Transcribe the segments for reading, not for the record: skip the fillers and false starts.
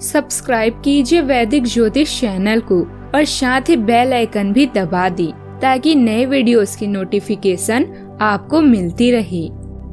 Subscribe कीजिए वैदिक ज्योतिष चैनल को और साथ ही बेल आइकन भी दबा दी ताकि नए वीडियोस की नोटिफिकेशन आपको मिलती रहे।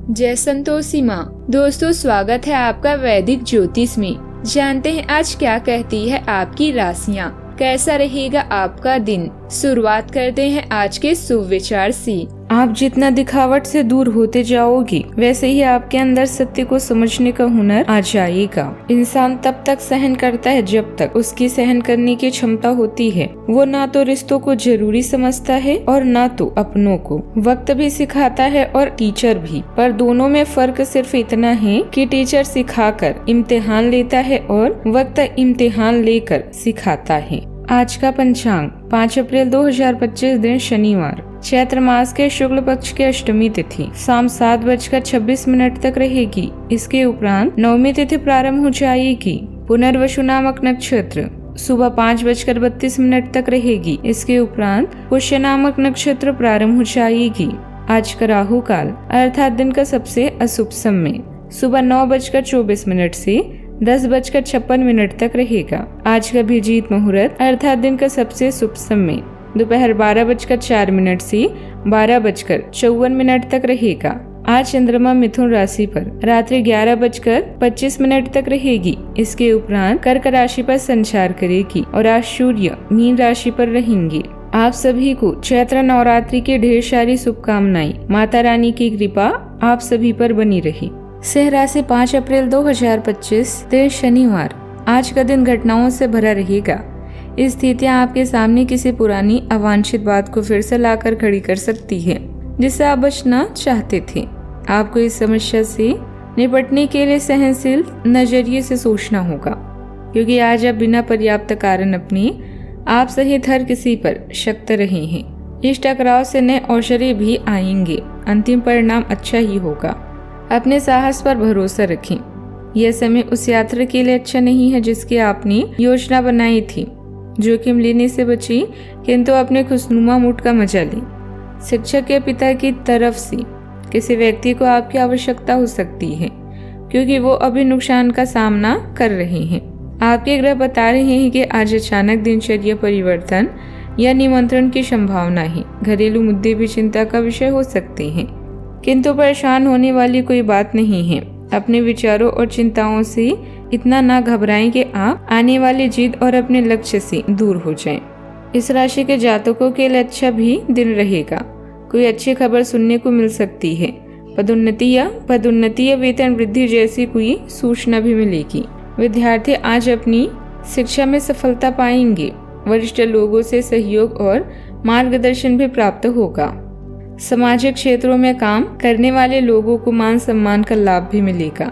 जय संतोषी माँ। दोस्तों, स्वागत है आपका वैदिक ज्योतिष में। जानते हैं आज क्या कहती है आपकी राशियाँ, कैसा रहेगा आपका दिन। शुरुआत करते हैं आज के शुभ विचार से। आप जितना दिखावट से दूर होते जाओगे वैसे ही आपके अंदर सत्य को समझने का हुनर आ जाएगा। इंसान तब तक सहन करता है जब तक उसकी सहन करने की क्षमता होती है। वो ना तो रिश्तों को जरूरी समझता है और ना तो अपनों को। वक्त भी सिखाता है और टीचर भी, पर दोनों में फर्क सिर्फ इतना है कि टीचर सिखाकर इम्तिहान लेता है और वक्त इम्तिहान लेकर सिखाता है। आज का पंचांग 5 अप्रैल 2025 दिन शनिवार, चैत्र मास के शुक्ल पक्ष की अष्टमी तिथि शाम 7:26 तक रहेगी। इसके उपरांत नवमी तिथि प्रारंभ हो जाएगी। पुनर्वसु नामक नक्षत्र सुबह 5:32 तक रहेगी। इसके उपरांत पुष्य नामक नक्षत्र प्रारंभ हो जाएगी। आज का राहु काल अर्थात दिन का सबसे अशुभ समय सुबह 9:24 से 10:56 तक रहेगा। आज का अभिजीत मुहूर्त अर्थात दिन का सबसे शुभ समय दोपहर 12:04 से 12:54 तक रहेगा। आज चंद्रमा मिथुन राशि पर रात्रि 11:25 तक रहेगी। इसके उपरांत कर्क राशि पर संचार करेगी और आज सूर्य मीन राशि पर रहेंगे। आप सभी को चैत्र नवरात्रि की ढेर सारी शुभकामनाएं। माता रानी की कृपा आप सभी पर बनी रहे। सिंह राशि 5 अप्रैल 2025 दिन शनिवार। आज का दिन घटनाओं से भरा रहेगा। स्थितियां आपके सामने किसी पुरानी अवांछित बात को फिर से लाकर खड़ी कर सकती है जिससे आप बचना चाहते थे। आपको इस समस्या से निपटने के लिए सहनशील नजरिए से सोचना होगा, क्योंकि आज आप बिना पर्याप्त कारण अपने आप सहित हर किसी पर शक रहे हैं। इस टकराव से नए अवसर भी आएंगे। अंतिम परिणाम अच्छा ही होगा। अपने साहस पर भरोसा रखें। यह समय उस यात्रा के लिए अच्छा नहीं है जिसकी आपने योजना बनाई थी। जोखिम लेने से बची, किंतु अपने खुशनुमा मूड का मजा ली। शिक्षक या पिता की तरफ से किसी व्यक्ति को आपकी आवश्यकता हो सकती है, क्योंकि वो अभी नुकसान का सामना कर रहे हैं। आपके ग्रह बता रहे हैं कि आज अचानक दिनचर्या परिवर्तन या निमंत्रण की संभावना है। घरेलू मुद्दे भी चिंता का विषय हो सकते हैं, किंतु परेशान होने वाली कोई बात नहीं है। अपने विचारों और चिंताओं से इतना ना घबराएं कि आप आने वाली जिद और अपने लक्ष्य से दूर हो जाएं। इस राशि के जातकों के लिए अच्छा भी दिन रहेगा। कोई अच्छी खबर सुनने को मिल सकती है। पदोन्नति या वेतन वृद्धि जैसी कोई सूचना भी मिलेगी। विद्यार्थी आज अपनी शिक्षा में सफलता पाएंगे। वरिष्ठ लोगों से सहयोग और मार्गदर्शन भी प्राप्त होगा। सामाजिक क्षेत्रों में काम करने वाले लोगों को मान सम्मान का लाभ भी मिलेगा।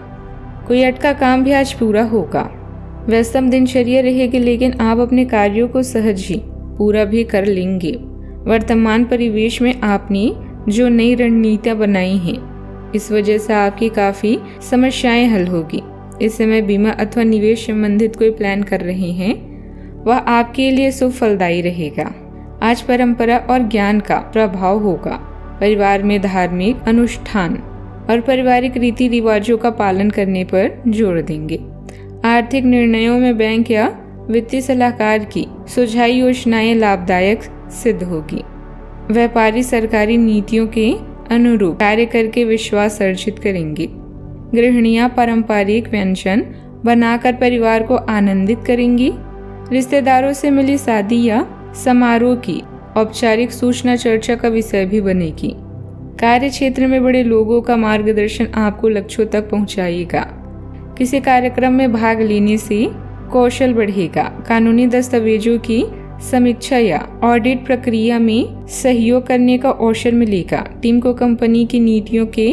कोई अटका काम भी आज पूरा होगा। व्यस्तम दिनचर्या रहेगी, लेकिन आप अपने कार्यों को सहज ही पूरा भी कर लेंगे। वर्तमान परिवेश में आपने जो नई रणनीतियां बनाई हैं, इस वजह से आपकी काफी समस्याएं हल होगी। इस समय बीमा अथवा निवेश संबंधित कोई प्लान कर रहे हैं, वह आपके लिए शुभ फलदायी रहेगा। आज परंपरा और ज्ञान का प्रभाव होगा। परिवार में धार्मिक अनुष्ठान और पारिवारिक रीति रिवाजों का पालन करने पर जोर देंगे। आर्थिक निर्णयों में बैंक या वित्तीय सलाहकार की सुझाई योजनाएं लाभदायक सिद्ध होगी। व्यापारी सरकारी नीतियों के अनुरूप कार्य करके विश्वास अर्जित करेंगे। गृहिणियां पारंपरिक व्यंजन बनाकर परिवार को आनंदित करेंगी। रिश्तेदारों से मिली शादी या समारोह की औपचारिक सूचना चर्चा का विषय भी बनेगी। कार्य क्षेत्र में बड़े लोगों का मार्गदर्शन आपको लक्ष्यों तक पहुंचाएगा। किसी कार्यक्रम में भाग लेने से कौशल बढ़ेगा। कानूनी दस्तावेजों की समीक्षा या ऑडिट प्रक्रिया में सहयोग करने का अवसर मिलेगा। टीम को कंपनी की नीतियों के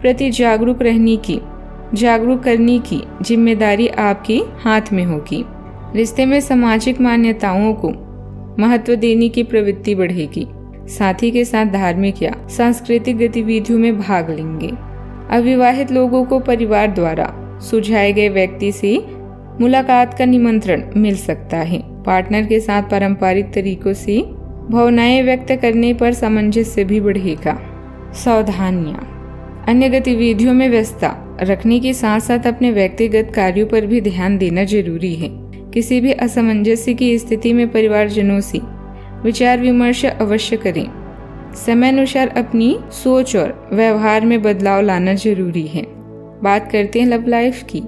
प्रति जागरूक करने की जिम्मेदारी आपके हाथ में होगी। रिश्ते में सामाजिक मान्यताओं को महत्व देने की प्रवृत्ति बढ़ेगी। साथी के साथ धार्मिक या सांस्कृतिक गतिविधियों में भाग लेंगे। अविवाहित लोगों को परिवार द्वारा सुझाए गए व्यक्ति से मुलाकात का निमंत्रण मिल सकता है। पार्टनर के साथ पारंपरिक तरीकों से भावनाएं व्यक्त करने पर सामंजस्य भी बढ़ेगा। सावधानियां। अन्य गतिविधियों में व्यस्तता रखने के साथ साथ अपने व्यक्तिगत कार्यों पर भी ध्यान देना जरूरी है। किसी भी असमंजस्य की स्थिति में परिवारजनों से विचार विमर्श अवश्य करें। समय अनुसार अपनी सोच और व्यवहार में बदलाव लाना जरूरी है। बात करते हैं लव लाइफ की।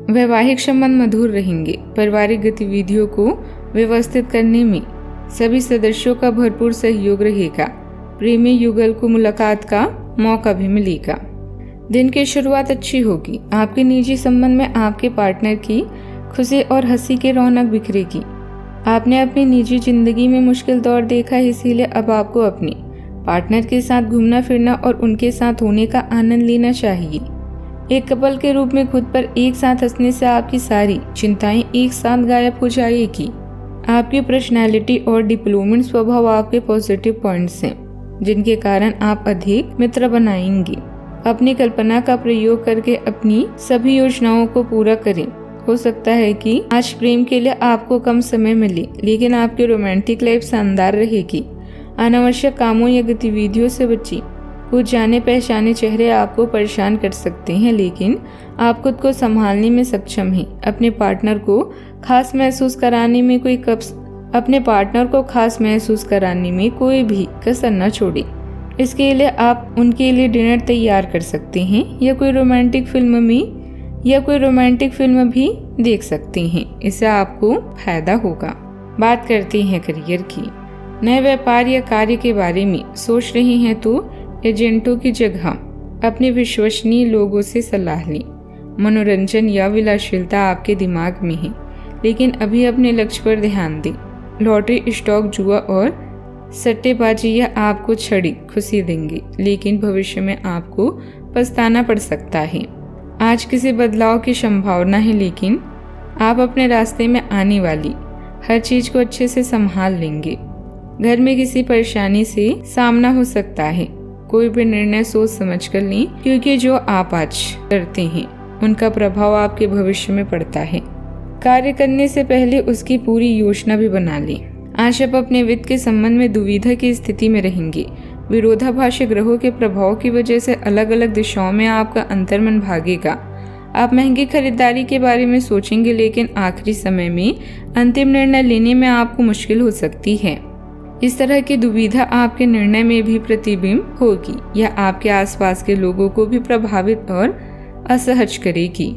वैवाहिक संबंध मधुर रहेंगे। पारिवारिक गतिविधियों को व्यवस्थित करने में सभी सदस्यों का भरपूर सहयोग रहेगा। प्रेमी युगल को मुलाकात का मौका भी मिलेगा। दिन की शुरुआत अच्छी होगी। आपके निजी संबंध में आपके पार्टनर की खुशी और हंसी की रौनक बिखरेगी। आपने अपनी निजी जिंदगी में मुश्किल दौर देखा है, इसीलिए अब आपको अपने पार्टनर के साथ घूमना फिरना और उनके साथ होने का आनंद लेना चाहिए। एक कपल के रूप में खुद पर एक साथ हंसने से आपकी सारी चिंताएं एक साथ गायब हो जाएगी। आपकी पर्सनैलिटी और डिप्लोमेट स्वभाव आपके पॉजिटिव पॉइंट्स हैं, जिनके कारण आप अधिक मित्र बनाएंगे। अपनी कल्पना का प्रयोग करके अपनी सभी योजनाओं को पूरा करें। हो सकता है कि आज प्रेम के लिए आपको कम समय मिले, लेकिन आपकी रोमांटिक लाइफ शानदार रहेगी। अनावश्यक कामों या गतिविधियों से बचिए। कुछ जाने पहचाने चेहरे आपको परेशान कर सकते हैं, लेकिन आप खुद को संभालने में सक्षम हैं। अपने पार्टनर को खास महसूस कराने में कोई भी कसर न छोड़े। इसके लिए आप उनके लिए डिनर तैयार कर सकते हैं या कोई रोमांटिक फिल्म भी देख सकते हैं। इससे आपको फायदा होगा। बात करते हैं करियर की। नए व्यापार या कार्य के बारे में सोच रहे हैं तो एजेंटों की जगह अपने विश्वसनीय लोगों से सलाह लें। मनोरंजन या विलासिता आपके दिमाग में है, लेकिन अभी अपने लक्ष्य पर ध्यान दें। लॉटरी, स्टॉक, जुआ और सट्टेबाजी या आपको छड़ी खुशी देंगे, लेकिन भविष्य में आपको पछताना पड़ सकता है। आज किसी बदलाव की संभावना है, लेकिन आप अपने रास्ते में आने वाली हर चीज को अच्छे से संभाल लेंगे। घर में किसी परेशानी से सामना हो सकता है। कोई भी निर्णय सोच समझ कर लें, क्योंकि जो आप आज करते हैं उनका प्रभाव आपके भविष्य में पड़ता है। कार्य करने से पहले उसकी पूरी योजना भी बना लें। आज आप अपने वित्त के संबंध में दुविधा की स्थिति में रहेंगे। विरोधाभासी ग्रहों के प्रभाव की वजह से अलग अलग दिशाओं में आपका अंतर्मन भागेगा। आप महंगी खरीदारी के बारे में सोचेंगे, लेकिन आखिरी समय में अंतिम निर्णय लेने में आपको मुश्किल हो सकती है। इस तरह की दुविधा आपके निर्णय में भी प्रतिबिंब होगी या आपके आसपास के लोगों को भी प्रभावित और असहज करेगी।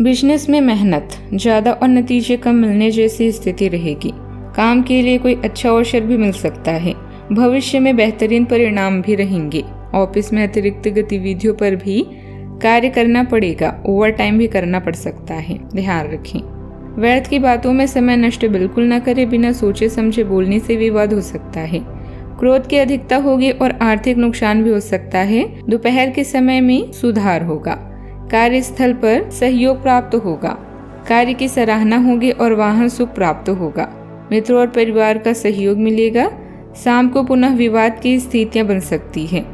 बिजनेस में मेहनत ज्यादा और नतीजे कम मिलने जैसी स्थिति रहेगी। काम के लिए कोई अच्छा अवसर भी मिल सकता है। भविष्य में बेहतरीन परिणाम भी रहेंगे। ऑफिस में अतिरिक्त गतिविधियों पर भी कार्य करना पड़ेगा। ओवर टाइम भी करना पड़ सकता है, ध्यान रखें। व्यर्थ की बातों में समय नष्ट बिल्कुल न करें। बिना सोचे समझे बोलने से विवाद हो सकता है। क्रोध की अधिकता होगी और आर्थिक नुकसान भी हो सकता है। दोपहर के समय में सुधार होगा। कार्यस्थल पर सहयोग प्राप्त होगा। कार्य की सराहना होगी और वाहन सुख प्राप्त होगा। मित्रों और परिवार का सहयोग मिलेगा। शाम को पुनः विवाद की स्थितियां बन सकती है।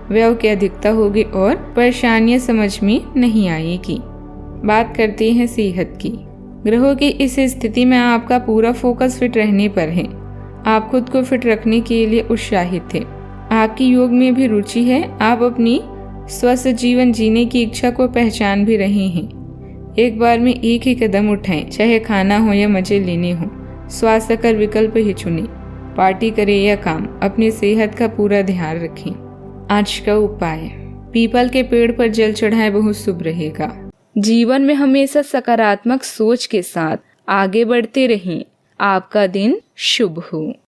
व्यय की अधिकता होगी और परेशानियां समझ में नहीं आएगी। बात करते हैं सेहत की। ग्रहों की इस स्थिति में आपका पूरा फोकस फिट रहने पर है। आप खुद को फिट रखने के लिए उत्साहित है। आपकी योग में भी रुचि है। आप अपनी स्वस्थ जीवन जीने की इच्छा को पहचान भी रहे हैं। एक बार में एक ही कदम उठाएं, चाहे खाना हो या मजे लेने हो। स्वास्थ्यकर विकल्प ही चुनें। पार्टी करें या काम, अपनी सेहत का पूरा ध्यान रखें। आज का उपाय, पीपल के पेड़ पर जल चढ़ाएं, बहुत शुभ रहेगा। जीवन में हमेशा सकारात्मक सोच के साथ आगे बढ़ते रहें। आपका दिन शुभ हो।